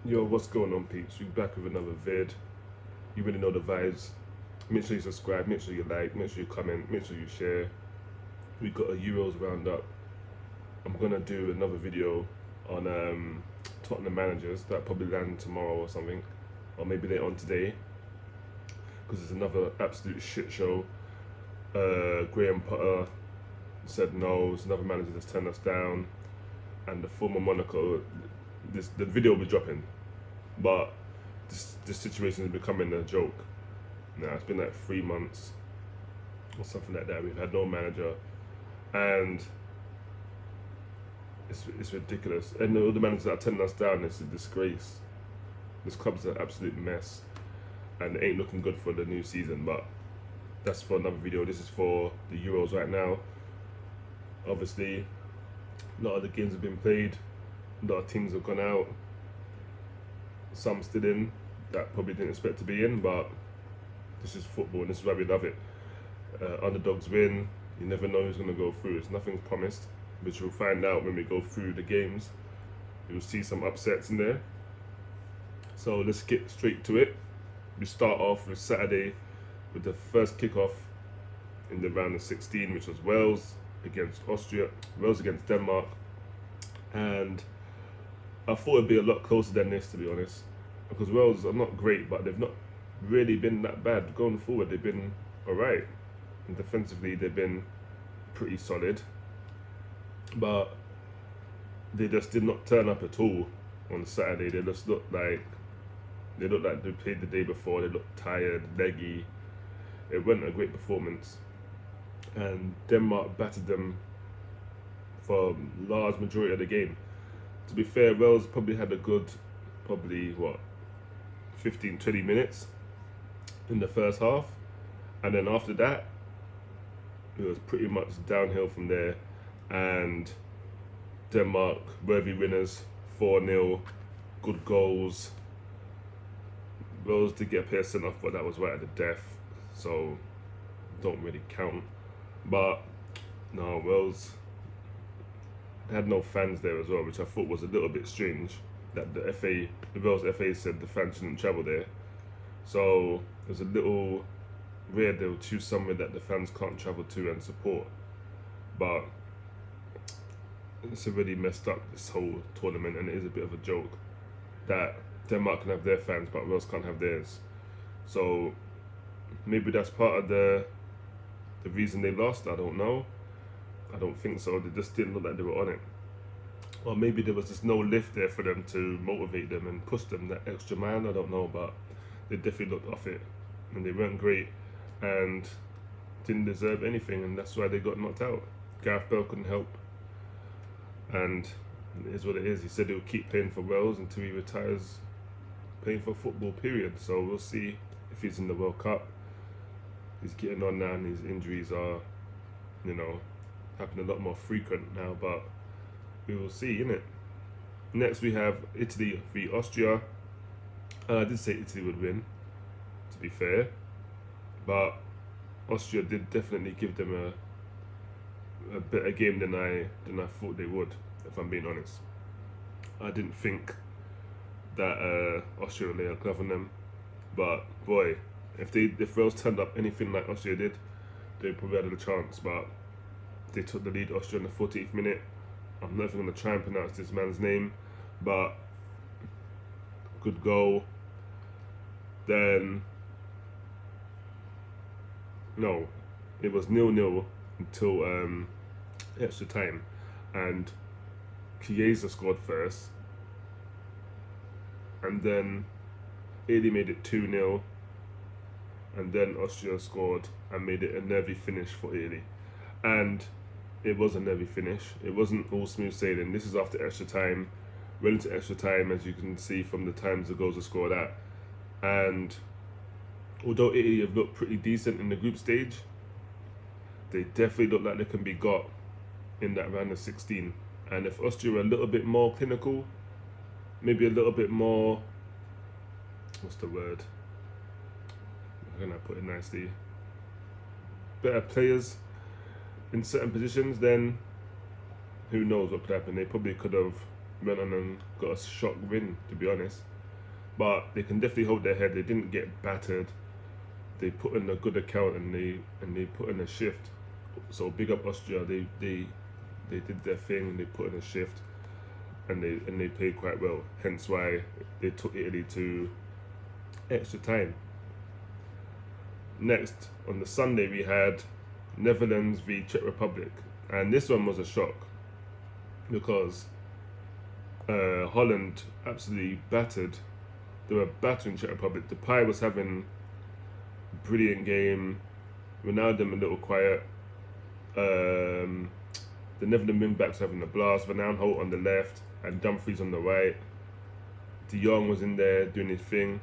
Yo, what's going on, peeps? We're back with another vid. You really know the vibes. Make sure you subscribe, make sure you like, make sure you comment, make sure you share. We got a Euros roundup. I'm gonna do another video on Tottenham managers that probably land tomorrow or something, or maybe later on today, because it's another absolute shit show. Graham Potter said no. It's another manager that's turned us down, and the former Monaco. The video will be dropping, but this situation is becoming a joke. Now it's been like 3 months or something like that. We've had no manager, and it's ridiculous. And all the managers that are turning us down, it's a disgrace. This club's an absolute mess, and it ain't looking good for the new season. But that's for another video. This is for the Euros right now. Obviously, a lot of the games have been played. A lot of teams have gone out. Some still in that probably didn't expect to be in, but this is football and this is why we love it. Underdogs win. You never know who's going to go through. It's nothing's promised, which we'll find out when we go through the games. You'll see some upsets in there. So let's get straight to it. We start off with Saturday with the first kickoff in the round of 16, which was Wales against Denmark, and I thought it'd be a lot closer than this, to be honest, because Wales are not great, but they've not really been that bad. Going forward, they've been alright, and defensively they've been pretty solid, but they just did not turn up at all on Saturday. They just looked like they played the day before. They looked tired, leggy. It wasn't a great performance, and Denmark battered them for a large majority of the game. To be fair, Wales probably had a good, 15-20 minutes in the first half, and then after that, it was pretty much downhill from there, and Denmark, worthy winners, 4-0, good goals. Wales did get a pair sent off, but that was right at the death, so don't really count. But no, Wales had no fans there as well, which I thought was a little bit strange. That the Wales FA said the fans shouldn't travel there, so it was a little weird. They'll choose somewhere that the fans can't travel to and support, but it's already messed up, this whole tournament, and it is a bit of a joke that Denmark can have their fans but Wales can't have theirs. So maybe that's part of the reason they lost. I don't know. I don't think so. They just didn't look like they were on it. Or maybe there was just no lift there for them to motivate them and push them that extra mile. I don't know, but they definitely looked off it, and they weren't great and didn't deserve anything, and that's why they got knocked out. Gareth Bale couldn't help, and it is what it is. He said he'll keep playing for Wales until he retires playing for football, period. So we'll see if he's in the World Cup. He's getting on now, and his injuries are, happening a lot more frequent now, but we will see, innit? Next we have Italy v Austria. I did say Italy would win, to be fair, but Austria did definitely give them a better game than I thought they would, if I'm being honest. I didn't think that Austria would lay a glove on them, but boy, if Wales turned up anything like Austria did, they probably had a chance, but they took the lead, Austria, in the 40th minute. I'm not even going to try and pronounce this man's name, but good goal. Then, no, it was 0-0 until extra time, and Chiesa scored first, and then Italy made it 2-0, and then Austria scored and made it a nervy finish for Italy. And it was a nervy finish. It wasn't all smooth sailing. This is after extra time, well into extra time, as you can see from the times the goals are scored at. And although Italy have looked pretty decent in the group stage, they definitely look like they can be got in that round of 16. And if Austria were a little bit more clinical, maybe a little bit more, what's the word? How can I put it nicely? Better players in certain positions, then who knows what could happen. They probably could have went on and got a shock win, to be honest. but they can definitely hold their head. They didn't get battered. They put in a good account, and they put in a shift. So big up Austria. They did their thing. And they put in a shift, and they played quite well. Hence why they took Italy to extra time. Next on the Sunday we had Netherlands v Czech Republic, and this one was a shock because Holland absolutely battered. They were battering Czech Republic. Depay was having a brilliant game. Ronaldo a little quiet. The Netherlands wing backs having a blast. Van Aanholt on the left and Dumfries on the right. De Jong was in there doing his thing.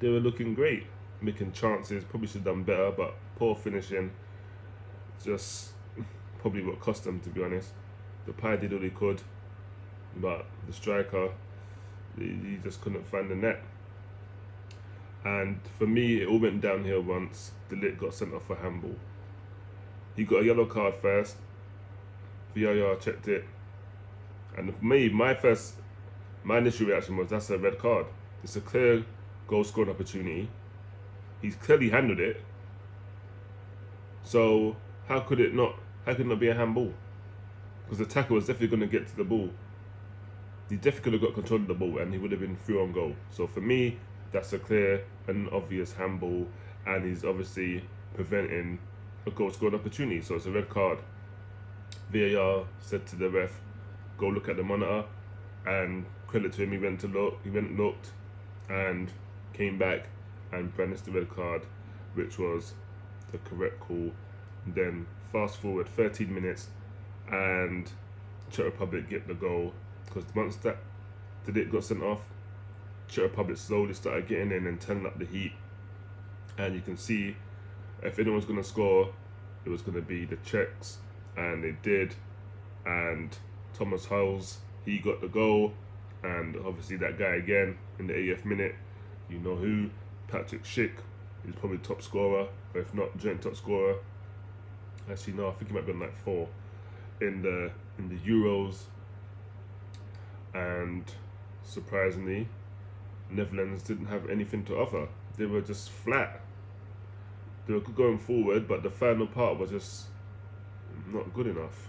They were looking great, making chances. Probably should have done better, but poor finishing. Just probably what cost them, to be honest. Depay did all he could, but the striker, he just couldn't find the net. And for me, it all went downhill once De Ligt got sent off for handball. He got a yellow card first. VAR checked it, and for me, my initial reaction was that's a red card. It's a clear goal scoring opportunity. He's clearly handled it. So how could it not be a handball? Because the tackle was definitely going to get to the ball. He definitely could have got control of the ball, and he would have been through on goal. So for me, that's a clear and obvious handball, and he's obviously preventing a goal scoring opportunity. So it's a red card. VAR said to the ref, go look at the monitor, and credit to him, he went and looked, and came back and brandished the red card, which was the correct call. Then fast forward 13 minutes, and Czech Republic get the goal, because once that De Ligt got sent off, Czech Republic slowly started getting in and turning up the heat, and you can see if anyone's going to score, it was going to be the Czechs, and they did. And Thomas Hulls, he got the goal, and obviously that guy again in the 80th minute, you know who, Patrick Schick, he's probably top scorer, or if not joint top scorer. Actually no, I think he might be on like 4 in the Euros. And surprisingly, Netherlands didn't have anything to offer. They were just flat. They were going forward, but the final part was just not good enough.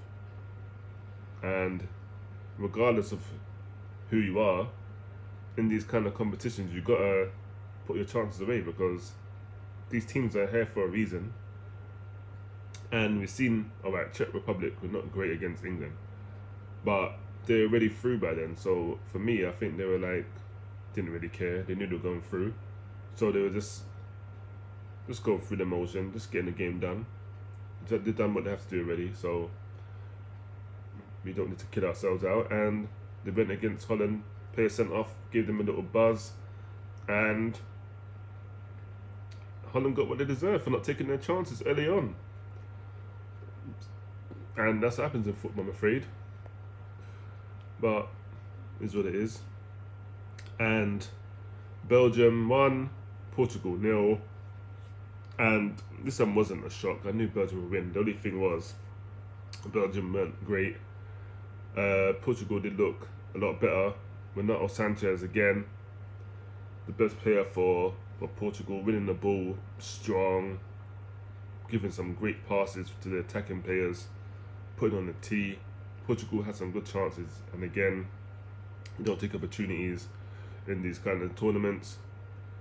And regardless of who you are, in these kind of competitions, you gotta put your chances away, because these teams are here for a reason. And we've seen, alright, Czech Republic were not great against England, but they're already through by then. So for me, I think they were like, didn't really care. They knew they were going through, so they were just going through the motion, just getting the game done. They've done what they have to do already, so we don't need to kid ourselves out. And they went against Holland, player sent off, gave them a little buzz, and Holland got what they deserve for not taking their chances early on. And that's what happens in football, I'm afraid. But it is what it is. And Belgium won, Portugal 0. And this one wasn't a shock. I knew Belgium would win. The only thing was, Belgium weren't great. Portugal did look a lot better. Renato Sanchez again, the best player for Portugal, winning the ball, strong, giving some great passes to the attacking players, putting on the tee. Portugal had some good chances, and again, you don't take opportunities in these kind of tournaments,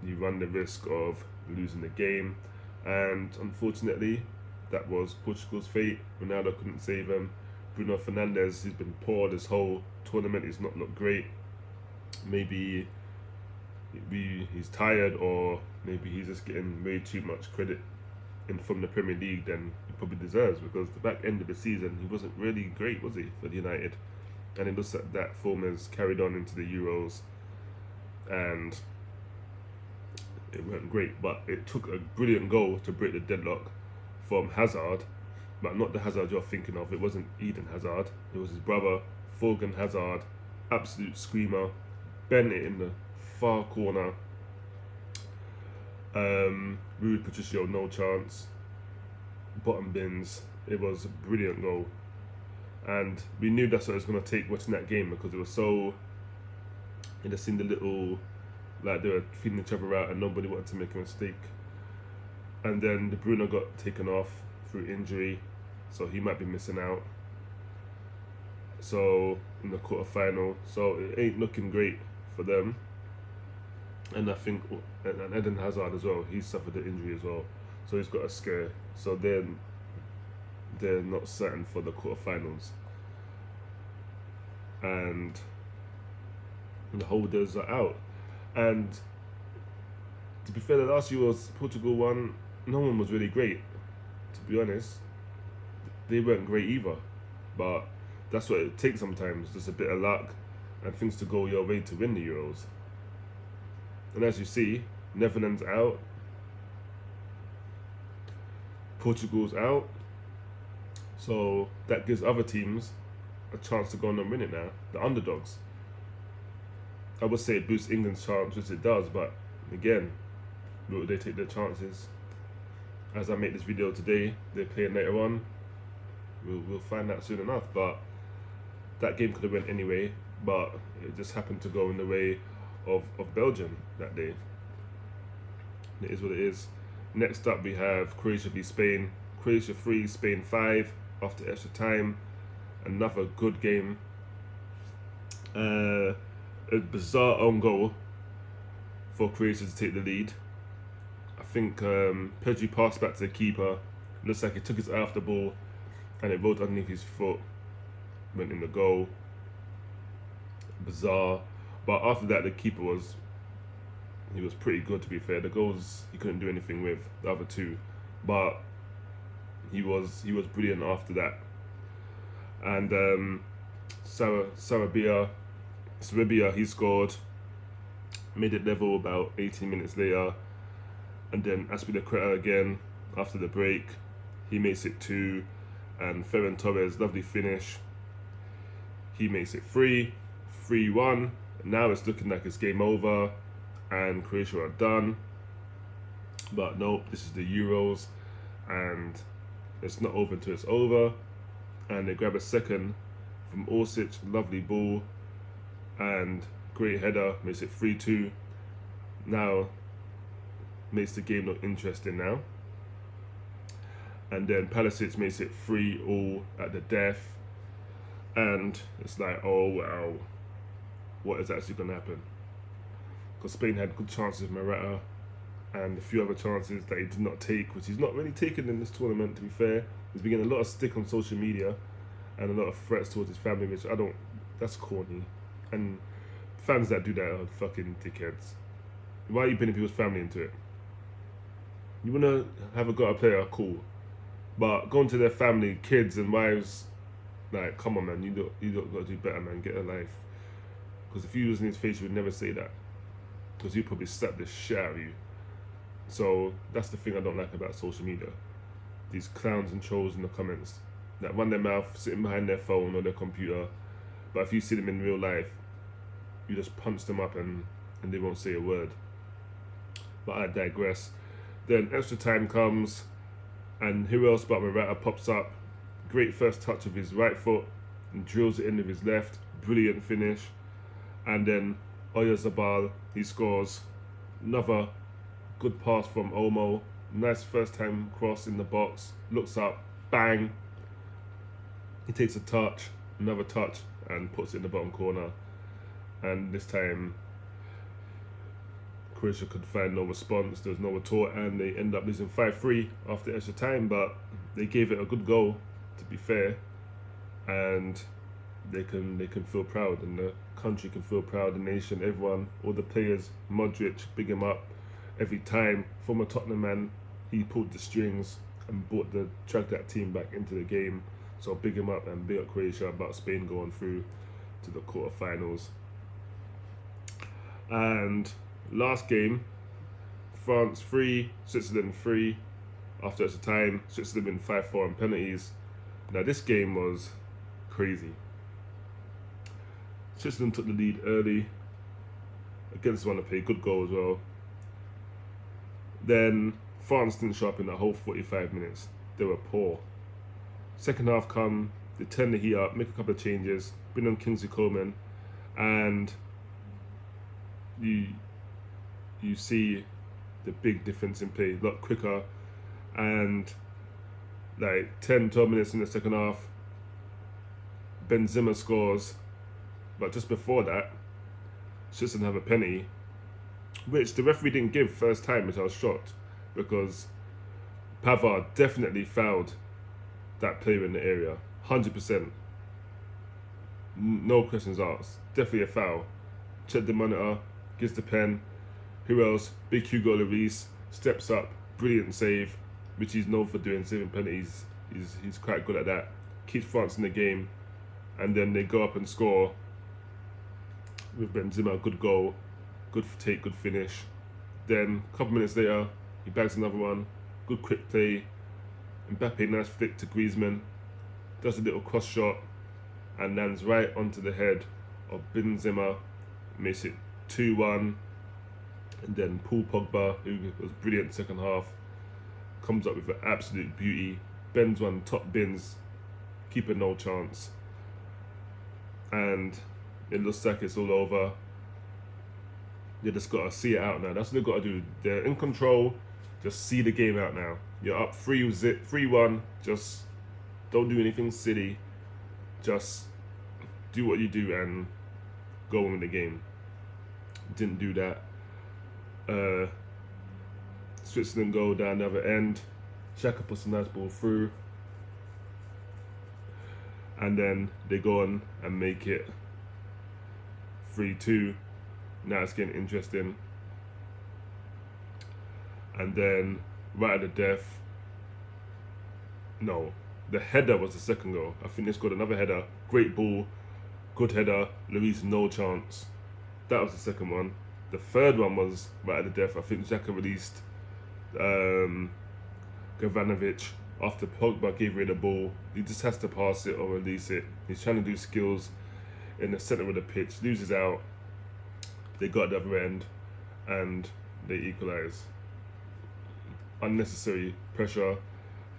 you run the risk of losing the game. And unfortunately, that was Portugal's fate. Ronaldo couldn't save him. Bruno Fernandes, he's been poor this whole tournament. He's not looked great. Maybe he's tired, or maybe he's just getting way too much credit from the Premier League than he probably deserves, because the back end of the season he wasn't really great, was he, for the United? And it looks like that form has carried on into the Euros, and it weren't great. But it took a brilliant goal to break the deadlock from Hazard, but not the Hazard you're thinking of. It wasn't Eden Hazard, it was his brother Thorgan Hazard, absolute screamer, bent it in the far corner. Rui Patricio, no chance. Bottom bins. It was a brilliant goal, and we knew that's what it was going to take watching that game, because it was so. You just seen the little like they were feeding each other out and nobody wanted to make a mistake. And then De Bruyne got taken off through injury, so he might be missing out. So in the quarterfinal, so it ain't looking great for them. And I think, and Eden Hazard as well, he suffered the injury as well, so he's got a scare. So then they're not certain for the quarterfinals, and the holders are out. And to be fair, the last Euros Portugal won, no one was really great. To be honest, they weren't great either, but that's what it takes sometimes, just a bit of luck and things to go your way to win the Euros. And as you see, Netherlands out, Portugal's out, so that gives other teams a chance to go on and win it now, the underdogs. I would say it boosts England's chance, which it does, but again, will they take their chances? As I make this video today, they're playing later on. We'll find out soon enough, but that game could have went anyway, but it just happened to go in the way of Belgium that day. It is what it is. Next up we have Croatia v Spain. Croatia 3, Spain 5 after extra time. Another good game. A bizarre own goal for Croatia to take the lead. I think Pedri passed back to the keeper. Looks like he took his eye off the ball and it rolled underneath his foot. Went in the goal. Bizarre. But after that, the keeper was pretty good, to be fair. The goals he couldn't do anything with, the other two, but he was brilliant after that. And Sarabia, he scored, made it level about 18 minutes later, and then Azpilicueta again after the break, he makes it 2, and Ferran Torres, lovely finish. He makes it 3-1. Now it's looking like it's game over and Croatia are done. But nope, this is the Euros and it's not over until it's over. And they grab a second from Orsic, lovely ball and great header, makes it 3-2. Now makes the game look interesting now. And then Pulisic makes it 3-3 at the death. And it's like, oh wow, what is actually going to happen? Because Spain had good chances with Morata and a few other chances that he did not take, which he's not really taken in this tournament, to be fair. He's been getting a lot of stick on social media and a lot of threats towards his family, which that's corny. And fans that do that are fucking dickheads. Why are you putting people's family into it? You want to have a got a player, cool. But going to their family, kids and wives, like, come on man, you don't got to do better, man, get a life. Because if you was in his face, you would never say that. Because he'd probably slap the shit out of you. So that's the thing I don't like about social media. These clowns and trolls in the comments that run their mouth sitting behind their phone or their computer. But if you see them in real life, you just punch them up and they won't say a word. But I digress. Then extra time comes and who else but Morata pops up. Great first touch of his right foot and drills it in with his left. Brilliant finish. And then Oyarzabal, he scores. Another good pass from Olmo. Nice first time cross in the box. Looks up, bang. He takes a touch, another touch, and puts it in the bottom corner. And this time, Croatia could find no response. There was no retort, and they end up losing 5-3 after extra time. But they gave it a good goal, to be fair, and they can feel proud, and the country can feel proud, the nation, everyone, all the players. Modric, big him up every time. Former Tottenham man, he pulled the strings and dragged that team back into the game. So big him up and big up Croatia about Spain going through to the quarterfinals. And last game, France 3, Switzerland 3. After extra time, Switzerland win 5-4 on penalties. Now this game was crazy. Switzerland took the lead early against one that played good goal as well. Then France didn't show up in the whole 45 minutes. They were poor. Second half come, they turn the heat up, make a couple of changes, bring on Kingsley Coman, and you see the big difference in play, a lot quicker. And like 10, 12 minutes in the second half, Benzema scores. But just before that, Switzerland have a penalty, which the referee didn't give first time, which I was shocked, because Pavard definitely fouled that player in the area, 100%. No questions asked. Definitely a foul. Check the monitor, gives the pen. Who else? Big Hugo Lloris steps up, brilliant save, which he's known for doing, saving penalties. He's quite good at that. Keeps France in the game, and then they go up and score with Benzema. Good goal, good take, good finish. Then a couple minutes later, he bags another one. Good quick play. Mbappe nice flick to Griezmann. Does a little cross shot and lands right onto the head of Benzema. Makes it 2-1. And then Paul Pogba, who was brilliant second half, comes up with an absolute beauty. Bends one, top bins. Keeper no chance. And it looks like it's all over. They just got to see it out now. That's what they've got to do. They're in control. Just see the game out now. You're up 3-1. Just don't do anything silly. Just do what you do and go on with the game. Didn't do that. Switzerland go down the other end. Xhaka puts a nice ball through. And then they go on and make it 3-2. Now it's getting interesting. And then right at the death, no, the header was the second goal. I think they scored another header. Great ball, good header. Lloris no chance. That was the second one. The third one was right at the death. I think Xhaka released Gavranovic after Pogba gave away the ball. He just has to pass it or release it. He's trying to do skills in the centre of the pitch. Loses out. They got the other end and they equalise. Unnecessary pressure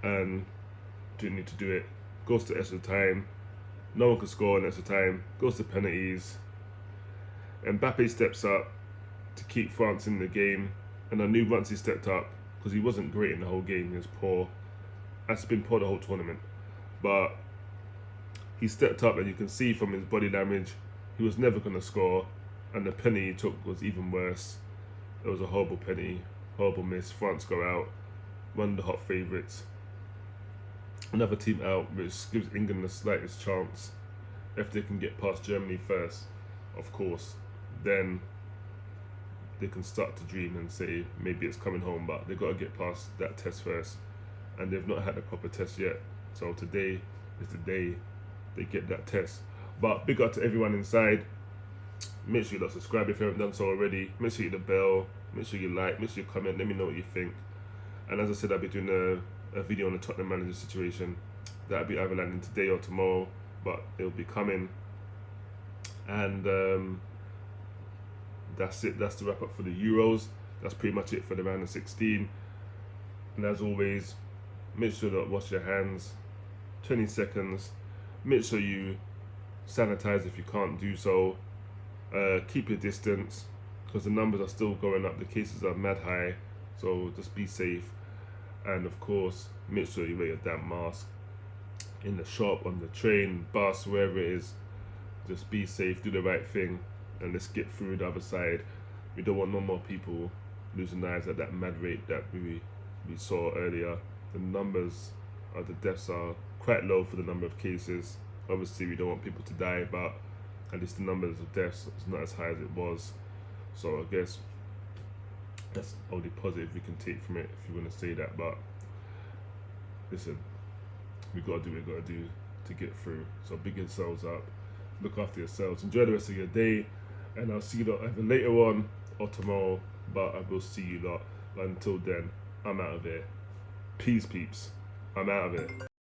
and didn't need to do it. Goes to extra time. No one can score in extra time. Goes to penalties. Mbappe steps up to keep France in the game. And I knew once he stepped up, because he wasn't great in the whole game, he was poor. That's been poor the whole tournament. But he stepped up, and you can see from his body language, he was never going to score. And the penalty he took was even worse. It was a horrible penalty, horrible miss. France go out, one of the hot favourites. Another team out, which gives England the slightest chance. If they can get past Germany first, of course, then they can start to dream and say maybe it's coming home, but they've got to get past that test first. And they've not had a proper test yet. So today is the day they get that test. But big up to everyone inside. Make sure you subscribe if you haven't done so already. Make sure you hit the bell. Make sure you like. Make sure you comment. Let me know what you think. And as I said, I'll be doing a video on the Tottenham manager situation. That'll be either landing today or tomorrow, but it'll be coming. And that's it. That's the wrap up for the Euros. That's pretty much it for the round of 16. And as always, make sure to wash your hands. 20 seconds. Make sure you sanitize if you can't do so. Keep your distance, because the numbers are still going up. The cases are mad high, so just be safe. And of course, make sure you wear your damn mask in the shop, on the train, bus, wherever it is. Just be safe, do the right thing, and let's get through the other side. We don't want no more people losing lives at that mad rate that we saw earlier. The numbers of the deaths are quite low for the number of cases. Obviously, we don't want people to die, but at least the numbers of deaths is not as high as it was. So I guess that's only positive we can take from it, if you want to say that. But listen, we got to do what we got to do to get through. So big yourselves up, look after yourselves, enjoy the rest of your day, and I'll see you lot either later on or tomorrow, but I will see you lot. But until then, I'm out of here. Peace, peeps. I'm out of here.